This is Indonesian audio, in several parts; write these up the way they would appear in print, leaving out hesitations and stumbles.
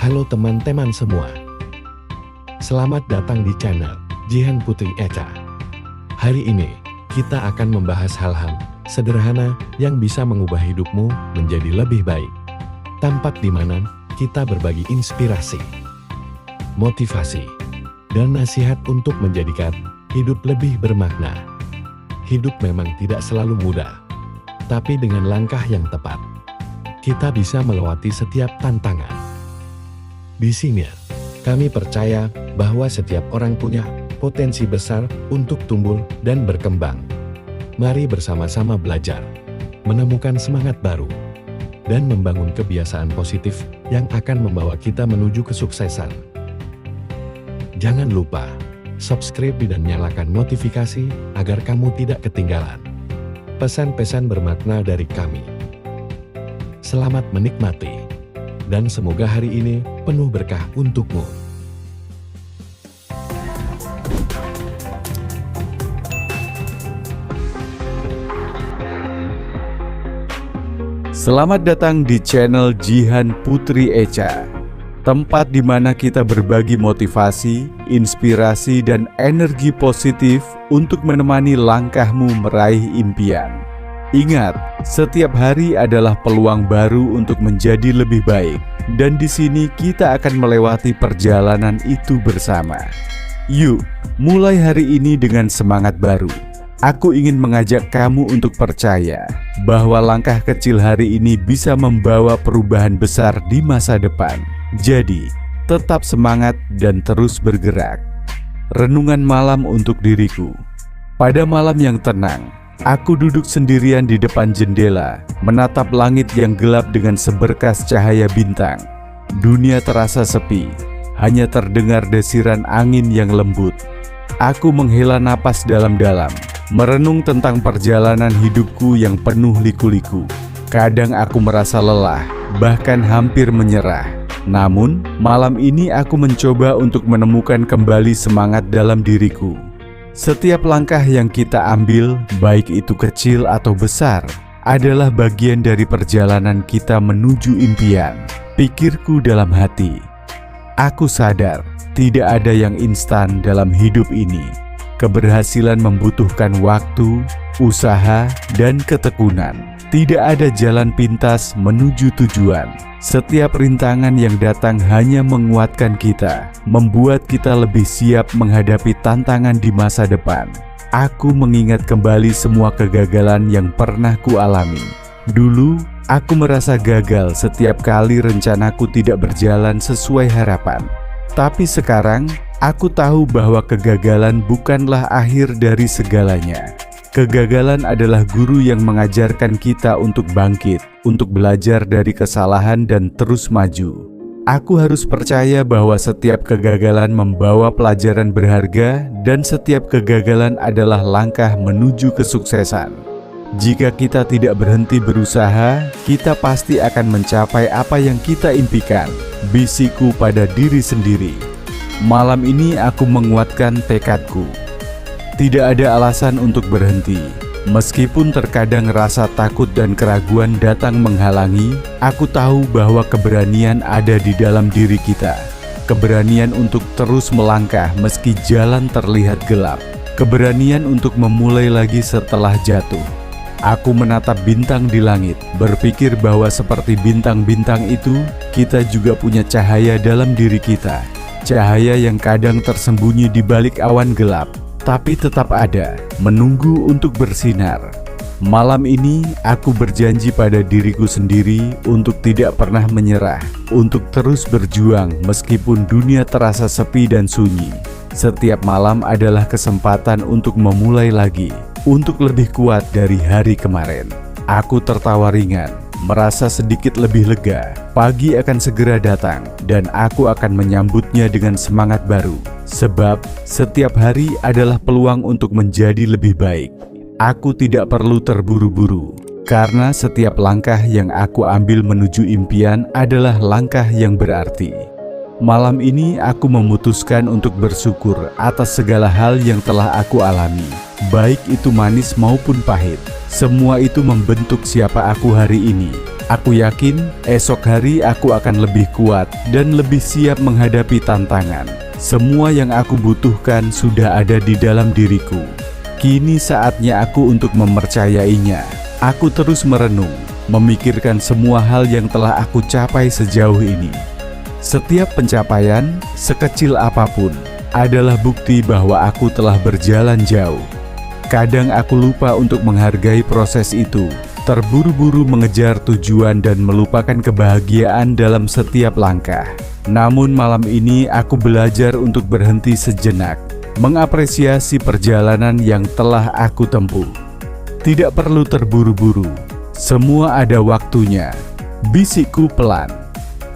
Halo teman-teman semua. Selamat datang di channel Jihan Putri Echa. Hari ini, kita akan membahas hal-hal sederhana yang bisa mengubah hidupmu menjadi lebih baik. Tempat di mana kita berbagi inspirasi, motivasi, dan nasihat untuk menjadikan hidup lebih bermakna. Hidup memang tidak selalu mudah, tapi dengan langkah yang tepat, kita bisa melewati setiap tantangan. Di sini, kami percaya bahwa setiap orang punya potensi besar untuk tumbuh dan berkembang. Mari bersama-sama belajar, menemukan semangat baru, dan membangun kebiasaan positif yang akan membawa kita menuju kesuksesan. Jangan lupa subscribe dan nyalakan notifikasi agar kamu tidak ketinggalan pesan-pesan bermakna dari kami. Selamat menikmati, dan semoga hari ini penuh berkah untukmu. Selamat datang di channel Jihan Putri Echa, tempat di mana kita berbagi motivasi, inspirasi, dan energi positif untuk menemani langkahmu meraih impian. Ingat, setiap hari adalah peluang baru untuk menjadi lebih baik, dan di sini kita akan melewati perjalanan itu bersama. Yuk, mulai hari ini dengan semangat baru. Aku ingin mengajak kamu untuk percaya bahwa langkah kecil hari ini bisa membawa perubahan besar di masa depan. Jadi, tetap semangat dan terus bergerak. Renungan malam untuk diriku. Pada malam yang tenang, aku duduk sendirian di depan jendela, menatap langit yang gelap dengan seberkas cahaya bintang. Dunia terasa sepi, hanya terdengar desiran angin yang lembut. Aku menghela napas dalam-dalam, merenung tentang perjalanan hidupku yang penuh liku-liku. Kadang aku merasa lelah, bahkan hampir menyerah. Namun, malam ini aku mencoba untuk menemukan kembali semangat dalam diriku. Setiap langkah yang kita ambil, baik itu kecil atau besar, adalah bagian dari perjalanan kita menuju impian. Pikirku dalam hati. Aku sadar, tidak ada yang instan dalam hidup ini. Keberhasilan membutuhkan waktu, usaha, dan ketekunan. Tidak ada jalan pintas menuju tujuan. Setiap rintangan yang datang hanya menguatkan kita, membuat kita lebih siap menghadapi tantangan di masa depan. Aku mengingat kembali semua kegagalan yang pernah kualami. Dulu, aku merasa gagal setiap kali rencanaku tidak berjalan sesuai harapan. Tapi sekarang, aku tahu bahwa kegagalan bukanlah akhir dari segalanya. Kegagalan adalah guru yang mengajarkan kita untuk bangkit, untuk belajar dari kesalahan dan terus maju. Aku harus percaya bahwa setiap kegagalan membawa pelajaran berharga dan setiap kegagalan adalah langkah menuju kesuksesan. Jika kita tidak berhenti berusaha, kita pasti akan mencapai apa yang kita impikan. Bisikku pada diri sendiri. Malam ini aku menguatkan tekadku. Tidak ada alasan untuk berhenti. Meskipun terkadang rasa takut dan keraguan datang menghalangi, aku tahu bahwa keberanian ada di dalam diri kita. Keberanian untuk terus melangkah meski jalan terlihat gelap. Keberanian untuk memulai lagi setelah jatuh. Aku menatap bintang di langit, berpikir bahwa seperti bintang-bintang itu, kita juga punya cahaya dalam diri kita. Cahaya yang kadang tersembunyi di balik awan gelap, tapi tetap ada, menunggu untuk bersinar. Malam ini, aku berjanji pada diriku sendiri untuk tidak pernah menyerah, untuk terus berjuang meskipun dunia terasa sepi dan sunyi. Setiap malam adalah kesempatan untuk memulai lagi, untuk lebih kuat dari hari kemarin. Aku tertawa ringan, merasa sedikit lebih lega. Pagi akan segera datang, dan aku akan menyambutnya dengan semangat baru. Sebab, setiap hari adalah peluang untuk menjadi lebih baik. Aku tidak perlu terburu-buru, karena setiap langkah yang aku ambil menuju impian adalah langkah yang berarti. Malam ini aku memutuskan untuk bersyukur atas segala hal yang telah aku alami. baik itu manis maupun pahit. Semua itu membentuk siapa aku hari ini. Aku yakin esok hari aku akan lebih kuat dan lebih siap menghadapi tantangan. Semua yang aku butuhkan sudah ada di dalam diriku. Kini saatnya aku untuk mempercayainya. Aku terus merenung, memikirkan semua hal yang telah aku capai sejauh ini. Setiap pencapaian, sekecil apapun, adalah bukti bahwa aku telah berjalan jauh. Kadang aku lupa untuk menghargai proses itu, terburu-buru mengejar tujuan dan melupakan kebahagiaan dalam setiap langkah. Namun malam ini aku belajar untuk berhenti sejenak, mengapresiasi perjalanan yang telah aku tempuh. Tidak perlu terburu-buru, semua ada waktunya. Bisikku pelan.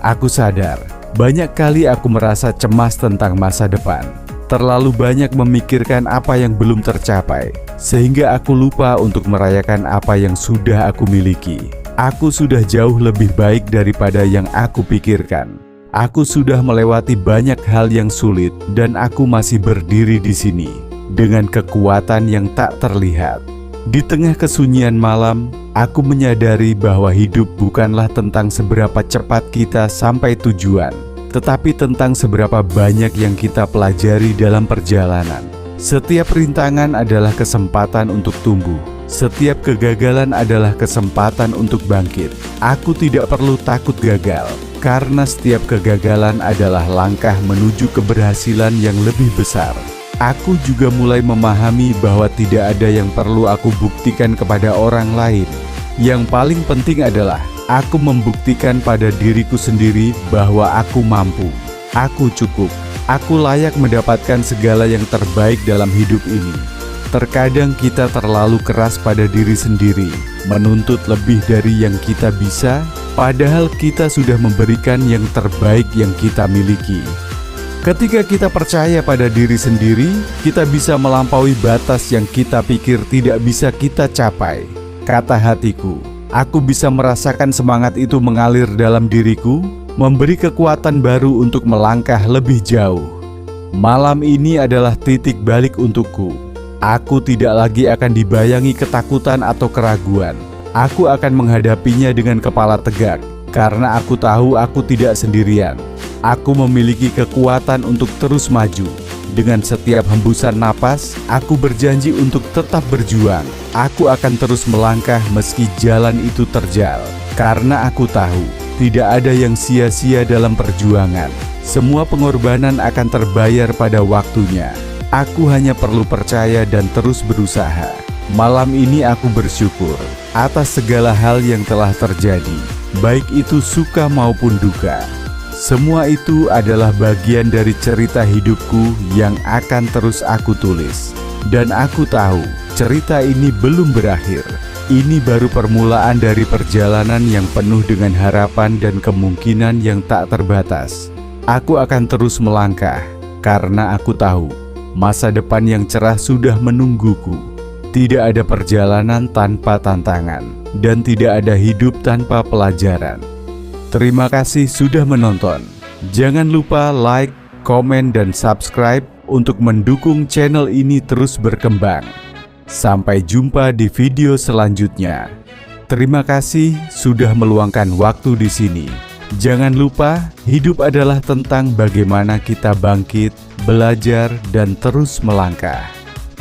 Aku sadar, banyak kali aku merasa cemas tentang masa depan. Terlalu banyak memikirkan apa yang belum tercapai, sehingga aku lupa untuk merayakan apa yang sudah aku miliki. Aku sudah jauh lebih baik daripada yang aku pikirkan. Aku sudah melewati banyak hal yang sulit dan aku masih berdiri di sini dengan kekuatan yang tak terlihat. Di tengah kesunyian malam, aku menyadari bahwa hidup bukanlah tentang seberapa cepat kita sampai tujuan, tetapi tentang seberapa banyak yang kita pelajari dalam perjalanan. Setiap rintangan adalah kesempatan untuk tumbuh. Setiap kegagalan adalah kesempatan untuk bangkit. Aku tidak perlu takut gagal, karena setiap kegagalan adalah langkah menuju keberhasilan yang lebih besar. Aku juga mulai memahami bahwa tidak ada yang perlu aku buktikan kepada orang lain. Yang paling penting adalah aku membuktikan pada diriku sendiri bahwa aku mampu, aku cukup, aku layak mendapatkan segala yang terbaik dalam hidup ini. Terkadang kita terlalu keras pada diri sendiri, menuntut lebih dari yang kita bisa, padahal kita sudah memberikan yang terbaik yang kita miliki. Ketika kita percaya pada diri sendiri, kita bisa melampaui batas yang kita pikir tidak bisa kita capai. Kata hatiku, aku bisa merasakan semangat itu mengalir dalam diriku, memberi kekuatan baru untuk melangkah lebih jauh. Malam ini adalah titik balik untukku. Aku tidak lagi akan dibayangi ketakutan atau keraguan. Aku akan menghadapinya dengan kepala tegak, karena aku tahu aku tidak sendirian. Aku memiliki kekuatan untuk terus maju. Dengan setiap hembusan napas, aku berjanji untuk tetap berjuang. Aku akan terus melangkah meski jalan itu terjal. Karena aku tahu, tidak ada yang sia-sia dalam perjuangan. Semua pengorbanan akan terbayar pada waktunya. Aku hanya perlu percaya dan terus berusaha. Malam ini aku bersyukur atas segala hal yang telah terjadi, baik itu suka maupun duka. Semua itu adalah bagian dari cerita hidupku yang akan terus aku tulis. Dan aku tahu, cerita ini belum berakhir. Ini baru permulaan dari perjalanan yang penuh dengan harapan dan kemungkinan yang tak terbatas. Aku akan terus melangkah, karena aku tahu, masa depan yang cerah sudah menungguku. Tidak ada perjalanan tanpa tantangan, dan tidak ada hidup tanpa pelajaran. Terima kasih sudah menonton. Jangan lupa like, komen, dan subscribe untuk mendukung channel ini terus berkembang. Sampai jumpa di video selanjutnya. Terima kasih sudah meluangkan waktu di sini. Jangan lupa, hidup adalah tentang bagaimana kita bangkit, belajar, dan terus melangkah.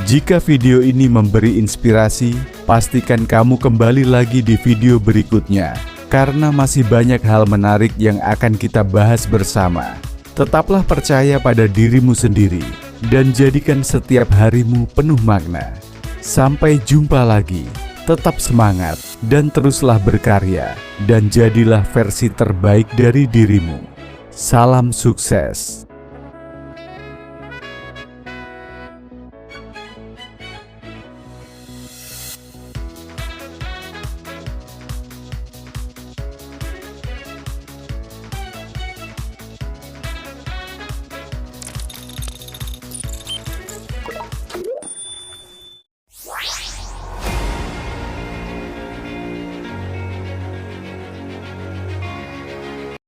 Jika video ini memberi inspirasi, pastikan kamu kembali lagi di video berikutnya, karena masih banyak hal menarik yang akan kita bahas bersama. Tetaplah percaya pada dirimu sendiri, dan jadikan setiap harimu penuh makna. Sampai jumpa lagi, tetap semangat, dan teruslah berkarya, dan jadilah versi terbaik dari dirimu. Salam sukses.